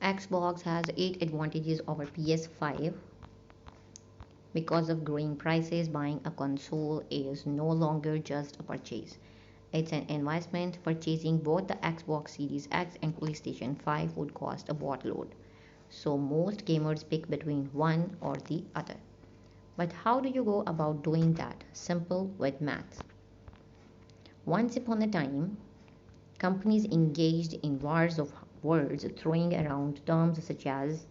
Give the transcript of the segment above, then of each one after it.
Xbox has 8 advantages over PS5. Because of growing prices, buying a console is no longer just a purchase. It's an investment. Purchasing both the Xbox Series X and PlayStation 5 would cost a boatload. So most gamers pick between one or the other. But how do you go about doing that? Simple with math. Once upon a time, companies engaged in wars of words, throwing around terms such as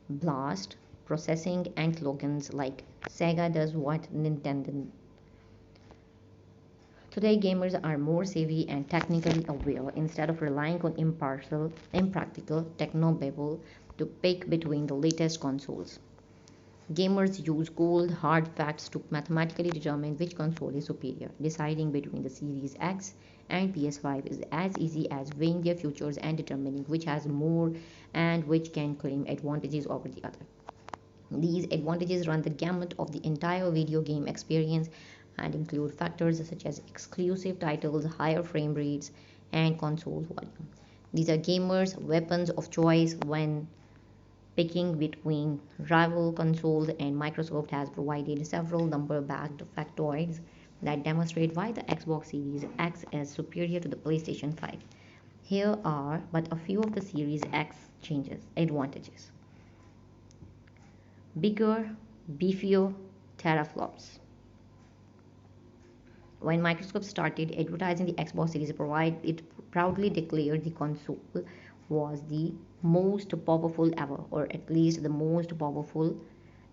blast, processing, and slogans like Sega does what Nintendo. Today, gamers are more savvy and technically aware instead of relying on impractical technobabble to pick between the latest consoles. Gamers use cold, hard facts to mathematically determine which console is superior. Deciding between the Series X and PS5 is as easy as weighing their futures and determining which has more and which can claim advantages over the other. These advantages run the gamut of the entire video game experience and include factors such as exclusive titles, higher frame rates, and console volume. These are gamers' weapons of choice when picking between rival consoles, and Microsoft has provided several number-backed factoids that demonstrate why the Xbox Series X is superior to the PlayStation 5. Here are but a few of the Series X advantages. Bigger, beefier teraflops. When Microsoft started advertising the Xbox Series, it proudly declared the console was the most powerful ever, or at least the most powerful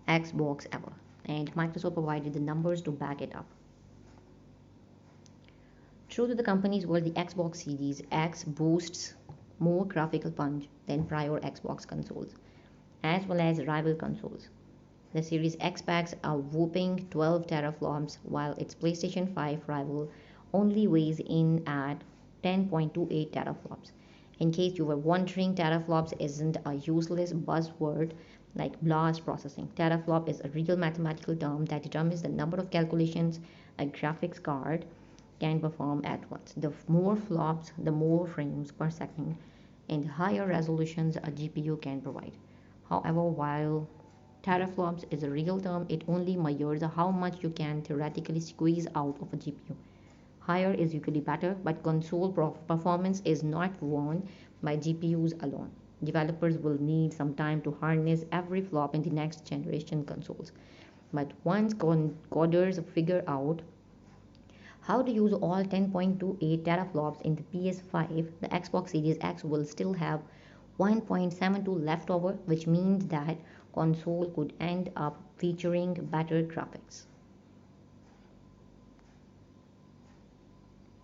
Xbox ever. And Microsoft provided the numbers to back it up. True to the company's word, the Xbox Series X boasts more graphical punch than prior Xbox consoles, as well as rival consoles. The Series X packs a whopping 12 teraflops, while its PlayStation 5 rival only weighs in at 10.28 teraflops. In case you were wondering, teraflops isn't a useless buzzword like blast processing. Teraflop is a real mathematical term that determines the number of calculations a graphics card can perform at once. The more flops, the more frames per second, and higher resolutions a GPU can provide. However, while teraflops is a real term, it only measures how much you can theoretically squeeze out of a GPU. Higher is usually better, but console performance is not won by GPUs alone. Developers will need some time to harness every flop in the next generation consoles. But once coders figure out how to use all 10.28 teraflops in the PS5, the Xbox Series X will still have 1.72 left over, which means that console could end up featuring better graphics.